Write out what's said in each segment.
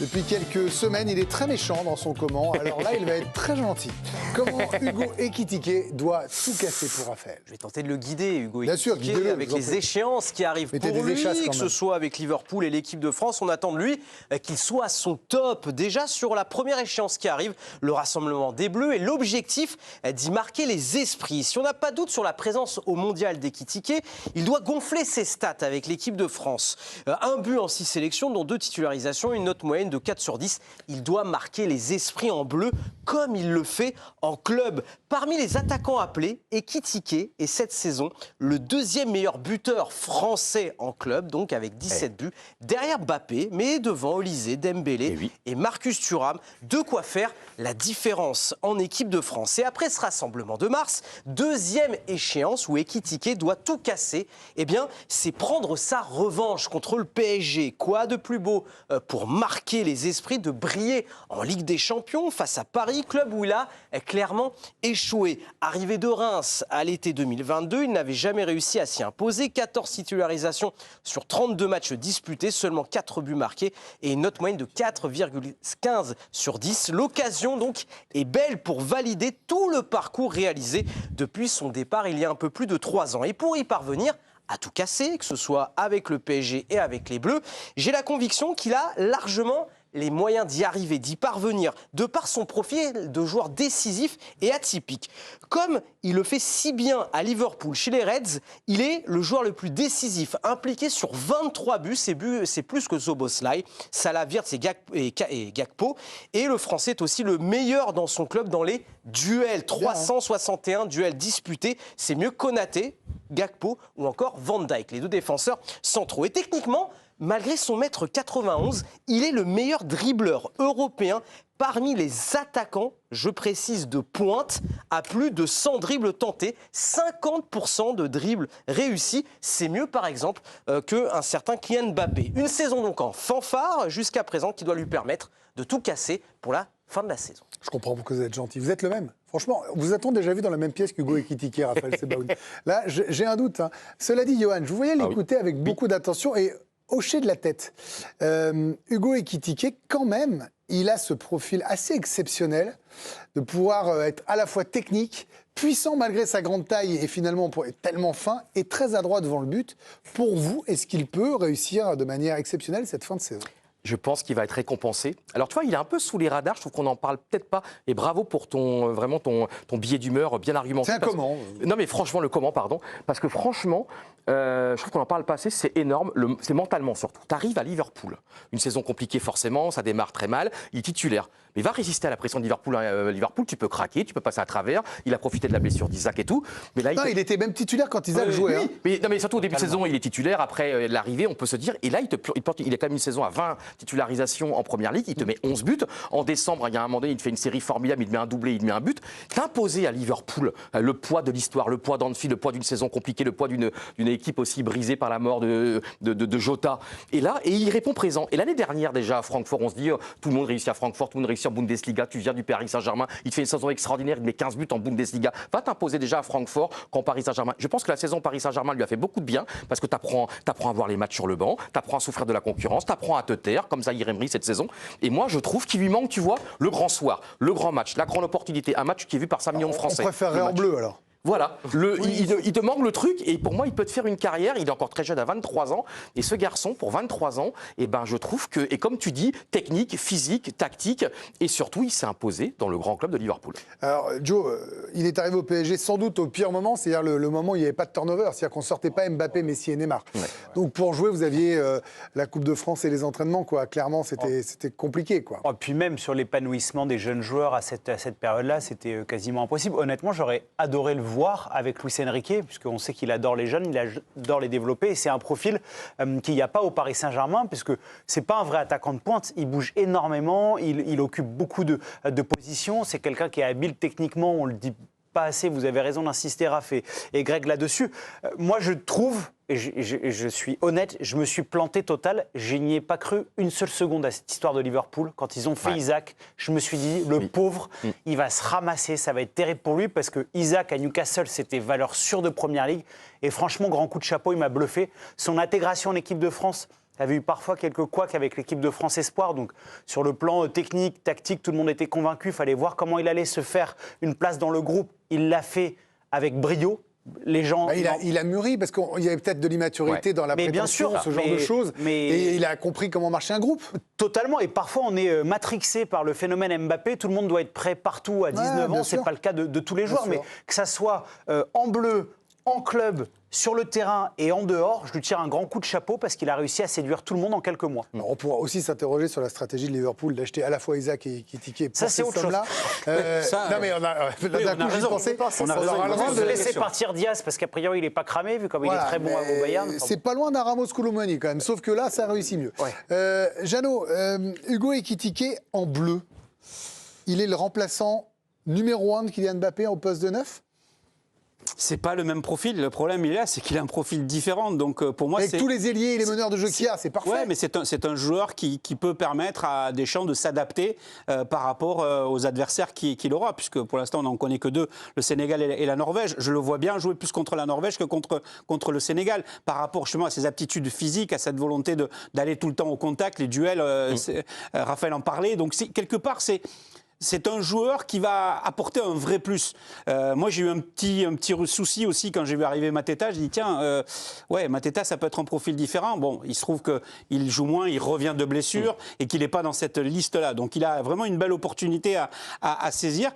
Depuis quelques semaines, il est très méchant dans son comment. Alors là, il va être très gentil. Comment Hugo Ekitike doit tout casser pour Raphaël? Je vais tenter de le guider, Hugo Bien sûr, Ekitike, guidez-le, avec les échéances qui arrivent Mettez pour des lui, échasses quand que ce même. soit avec Liverpool et l'équipe de France. On attend de lui qu'il soit à son top. Déjà sur la première échéance qui arrive, le rassemblement des Bleus, et l'objectif d'y marquer les esprits. Si on n'a pas de doute sur la présence au mondial d'Ekitike, il doit gonfler ses stats avec l'équipe de France. Un but en 6 sélections, dont 2 titularisations, une note moyenne de 4 sur 10. Il doit marquer les esprits en bleu comme il le fait en club. Parmi les attaquants appelés, Ekitike est cette saison le 2e meilleur buteur français en club, donc avec 17 buts, derrière Mbappé, mais devant Olysée, Dembélé et Marcus Thuram. De quoi faire la différence en équipe de France. Et après ce rassemblement de mars, 2e échéance où Ekitike doit tout casser, eh bien, c'est prendre sa revanche contre le PSG. Quoi de plus beau pour marquer les esprits, de briller en Ligue des Champions face à Paris, club où il a clairement échoué. Arrivé de Reims à l'été 2022, il n'avait jamais réussi à s'y imposer. 14 titularisations sur 32 matchs disputés, seulement 4 buts marqués et une note moyenne de 4,15 sur 10. L'occasion donc est belle pour valider tout le parcours réalisé depuis son départ il y a un peu plus de 3 ans. Et pour y parvenir à tout casser, que ce soit avec le PSG et avec les Bleus, j'ai la conviction qu'il a largement les moyens d'y arriver, d'y parvenir, de par son profil de joueur décisif et atypique. Comme il le fait si bien à Liverpool, chez les Reds, il est le joueur le plus décisif, impliqué sur 23 buts. Ses buts, c'est plus que Szoboszlai, Salah, Wirtz et Gakpo. Et le Français est aussi le meilleur dans son club dans les duels. 361 duels disputés. C'est mieux Konaté, Gakpo ou encore Van Dijk, les 2 défenseurs centraux. Et techniquement, malgré son mètre 91, il est le meilleur dribbleur européen parmi les attaquants, je précise de pointe, à plus de 100 dribbles tentés, 50% de dribbles réussis. C'est mieux par exemple qu'un certain Kylian Mbappé. Une saison donc en fanfare jusqu'à présent qui doit lui permettre de tout casser pour la fin de la saison. Je comprends pourquoi vous êtes gentil. Vous êtes le même. Franchement, vous a-t-on déjà vu dans la même pièce qu'Hugo Ekitike, Raphaël Sebaoun? Là, j'ai un doute. Cela dit, Johan, je vous voyais l'écouter avec beaucoup d'attention et hocher de la tête. Hugo Ekitike, quand même, il a ce profil assez exceptionnel de pouvoir être à la fois technique, puissant malgré sa grande taille et finalement tellement fin et très adroit devant le but. Pour vous, est-ce qu'il peut réussir de manière exceptionnelle cette fin de saison? Je pense qu'il va être récompensé. Alors tu vois, il est un peu sous les radars, je trouve qu'on n'en parle peut-être pas. Et bravo pour ton billet d'humeur bien argumenté. C'est un comment. Non mais franchement, le comment, pardon. Parce que franchement, je trouve qu'on en parle pas assez, c'est énorme, c'est mentalement surtout. Tu arrives à Liverpool, une saison compliquée forcément, ça démarre très mal, il est titulaire. Mais va résister à la pression de Liverpool. Liverpool, tu peux craquer, tu peux passer à travers. Il a profité de la blessure d'Isaac et tout. Mais là, il était même titulaire quand Isaac jouait. Oui. Hein. Mais surtout au début de saison, il est titulaire. Après l'arrivée, on peut se dire. Et là, il a quand même une saison à 20 titularisations en première ligue. Il te met 11 buts. En décembre, il y a un moment donné, il te fait une série formidable. Il te met un doublé, il te met un but. T'imposer à Liverpool le poids de l'histoire, le poids d'Anfield, le poids d'une saison compliquée, le poids d'une équipe aussi brisée par la mort de Jota. Et là, il répond présent. Et l'année dernière, déjà, à Francfort, on se dit tout le monde réussit à Francfort, tout le monde réussit en Bundesliga. Tu viens du Paris Saint-Germain, il te fait une saison extraordinaire, il met 15 buts en Bundesliga. Va t'imposer déjà à Francfort qu'en Paris Saint-Germain. Je pense que la saison Paris Saint-Germain lui a fait beaucoup de bien parce que tu apprends à voir les matchs sur le banc, tu apprends à souffrir de la concurrence, tu apprends à te taire, comme Zahir Emery cette saison. Et moi, je trouve qu'il lui manque, tu vois, le grand soir, le grand match, la grande opportunité, un match qui est vu par 5 millions de Français. On préférerait en bleu alors. Voilà, il te manque le truc et pour moi il peut te faire une carrière, il est encore très jeune à 23 ans et ce garçon pour 23 ans, je trouve que, et comme tu dis, technique, physique, tactique et surtout il s'est imposé dans le grand club de Liverpool. Alors Joe, il est arrivé au PSG sans doute au pire moment, c'est-à-dire le moment où il n'y avait pas de turnover, c'est-à-dire qu'on ne sortait pas Mbappé, Messi et Neymar. Ouais. Donc pour jouer vous aviez la Coupe de France et les entraînements, quoi. Clairement c'était compliqué. Quoi. Oh, puis même sur l'épanouissement des jeunes joueurs à cette période-là, c'était quasiment impossible. Honnêtement, j'aurais adoré le voir avec Luis Enrique, puisqu'on sait qu'il adore les jeunes, il adore les développer, et c'est un profil qu'il n'y a pas au Paris Saint-Germain, puisque c'est pas un vrai attaquant de pointe, il bouge énormément, il occupe beaucoup de positions, c'est quelqu'un qui est habile techniquement, on le dit pas assez, vous avez raison d'insister, Raph et Greg là-dessus. Moi, je trouve, et je suis honnête, je me suis planté total. Je n'y ai pas cru une seule seconde à cette histoire de Liverpool. Quand ils ont fait Isaac, je me suis dit, le pauvre, il va se ramasser, ça va être terrible pour lui, parce que Isaac à Newcastle, c'était valeur sûre de Première Ligue. Et franchement, grand coup de chapeau, il m'a bluffé. Son intégration en équipe de France, Ça avait eu parfois quelques couacs avec l'équipe de France Espoir. Donc, sur le plan technique, tactique, tout le monde était convaincu. Il fallait voir comment il allait se faire une place dans le groupe. Il l'a fait avec brio. Les gens, il a mûri parce qu'il y avait peut-être de l'immaturité dans la prétention, ce genre de choses. Et il a compris comment marcher un groupe. Totalement. Et parfois, on est matrixé par le phénomène Mbappé. Tout le monde doit être prêt partout à 19 ans. Ce n'est pas le cas de tous les joueurs. Mais que ça soit en bleu, en club, sur le terrain et en dehors, je lui tire un grand coup de chapeau parce qu'il a réussi à séduire tout le monde en quelques mois. Alors, on pourra aussi s'interroger sur la stratégie de Liverpool d'acheter à la fois Isaac et Ekitike. Ça, c'est autre chose. Non, mais on a raison. On a raison de laisser partir Diaz parce qu'a priori, il n'est pas cramé vu comme il est très bon au Bayern. C'est pas loin d'un Ramos Koulibaly quand même, sauf que là, ça réussit mieux. Ouais. Jeannot, Hugo Ekitike en bleu, il est le remplaçant numéro 1 de Kylian Mbappé au poste de 9 ? C'est pas le même profil. Le problème, il est là, c'est qu'il a un profil différent. Donc, pour moi, avec tous les ailiers et les meneurs de jeu qu'il y a, c'est parfait. Ouais, mais c'est un joueur qui peut permettre à Deschamps de s'adapter par rapport aux adversaires qu'il aura, puisque pour l'instant, on n'en connaît que deux, le Sénégal et la Norvège. Je le vois bien jouer plus contre la Norvège que contre le Sénégal, par rapport justement à ses aptitudes physiques, à cette volonté d'aller tout le temps au contact, les duels. Raphaël en parlait. Donc, quelque part, c'est un joueur qui va apporter un vrai plus. Moi, j'ai eu un petit souci aussi quand j'ai vu arriver Mateta. J'ai dit, tiens, Mateta, ça peut être un profil différent. Bon, il se trouve qu'il joue moins, il revient de blessure et qu'il n'est pas dans cette liste-là. Donc, il a vraiment une belle opportunité à saisir.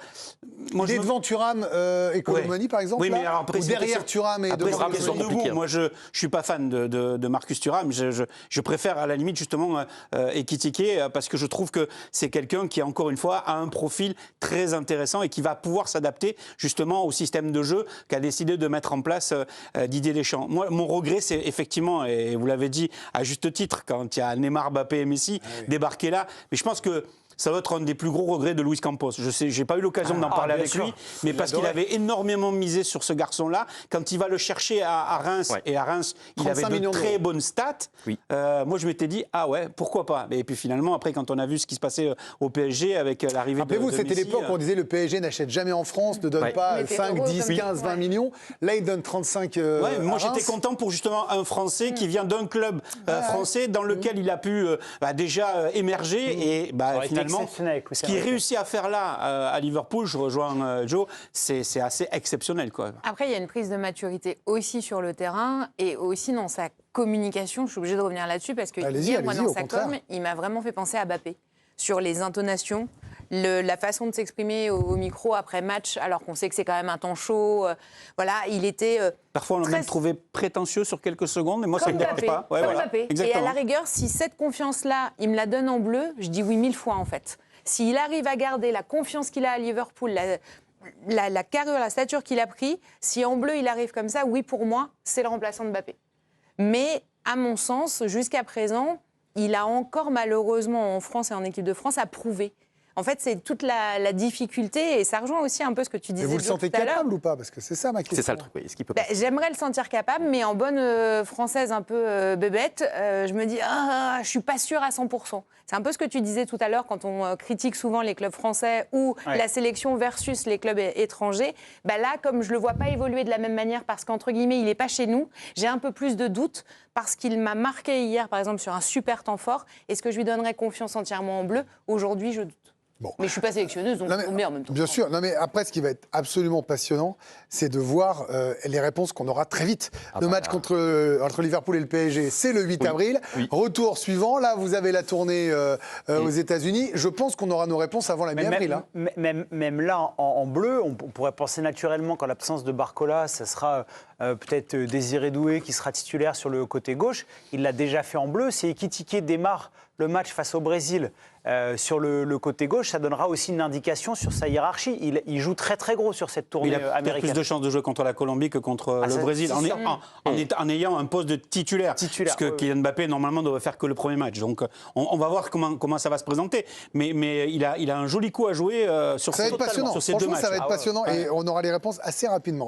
Moi, il est devant Thuram et Koulibaly, par exemple. Oui, mais alors après, ou derrière Thuram et devant debout. Moi, je ne suis pas fan de Marcus Thuram. Je préfère, à la limite, justement, Ekitike, parce que je trouve que c'est quelqu'un qui, encore une fois, a un profil très intéressant et qui va pouvoir s'adapter justement au système de jeu qu'a décidé de mettre en place Didier Deschamps. Moi, mon regret, c'est effectivement, et vous l'avez dit à juste titre, quand il y a Neymar, Mbappé et Messi débarquer là, mais je pense que ça va être un des plus gros regrets de Luis Campos. Je sais, j'ai pas eu l'occasion d'en parler avec lui, mais parce qu'il avait énormément misé sur ce garçon-là. Quand il va le chercher à Reims, et à Reims, il avait de très bonnes stats. Oui. Moi, je m'étais dit, ah ouais, pourquoi pas. Et puis finalement, après, quand on a vu ce qui se passait au PSG avec l'arrivée de Messi... Rappelez-vous, c'était l'époque où on disait le PSG n'achète jamais en France, ne donne pas 5, 10, 15, 20 millions. Là, il donne 35 moi, j'étais content pour justement un Français qui vient d'un club français dans lequel il a pu déjà émerger et finalement... Ce qu'il réussit à faire là à Liverpool, je rejoins Joe, c'est assez exceptionnel, quoi. Après, il y a une prise de maturité aussi sur le terrain et aussi dans sa communication. Je suis obligée de revenir là-dessus parce que hier, moi, dans sa com, il m'a vraiment fait penser à Mbappé sur les intonations. La façon de s'exprimer au micro après match, alors qu'on sait que c'est quand même un temps chaud. Il était. Parfois, on l'a même trouvé prétentieux sur quelques secondes, mais moi, ça ne me dérange pas. Ouais, Mbappé. Et à la rigueur, si cette confiance-là, il me la donne en bleu, je dis oui 1000 fois en fait. S'il arrive à garder la confiance qu'il a à Liverpool, la carrure, la stature qu'il a pris, si en bleu il arrive comme ça, oui, pour moi, c'est le remplaçant de Mbappé. Mais à mon sens, jusqu'à présent, il a encore malheureusement en France et en équipe de France à prouver. En fait, c'est toute la difficulté et ça rejoint aussi un peu ce que tu disais. Et vous le sentez capable ou pas? Parce que c'est ça ma question. C'est ça le truc, oui. Est-ce qu'il peut j'aimerais le sentir capable, mais en bonne française un peu bébête, je me dis, je suis pas sûre à 100%. C'est un peu ce que tu disais tout à l'heure quand on critique souvent les clubs français ou la sélection versus les clubs étrangers. Là, comme je le vois pas évoluer de la même manière parce qu'entre guillemets, il est pas chez nous, j'ai un peu plus de doutes parce qu'il m'a marqué hier, par exemple, sur un super temps fort. Est-ce que je lui donnerais confiance entièrement en bleu? Aujourd'hui, je doute. Bon. Mais je ne suis pas sélectionneuse, donc on met en même temps. Bien sûr. Non, mais après, ce qui va être absolument passionnant, c'est de voir les réponses qu'on aura très vite. Le match entre Liverpool et le PSG, c'est le 8 avril. Oui. Retour suivant. Là, vous avez la tournée aux États-Unis. Je pense qu'on aura nos réponses avant la mi-avril. Même là, en bleu, on pourrait penser naturellement qu'en l'absence de Barcola, ça sera peut-être Désiré Doué qui sera titulaire sur le côté gauche. Il l'a déjà fait en bleu. Si Ekitike démarre le match face au Brésil sur le côté gauche, ça donnera aussi une indication sur sa hiérarchie. Il joue très très gros sur cette tournée américaine. Il a plus de chances de jouer contre la Colombie que contre le Brésil, en ayant un poste de titulaire parce que Kylian Mbappé, normalement, ne doit faire que le premier match. Donc, on va voir comment ça va se présenter. Mais il a un joli coup à jouer sur ces deux matchs. Ça va être passionnant et on aura les réponses assez rapidement.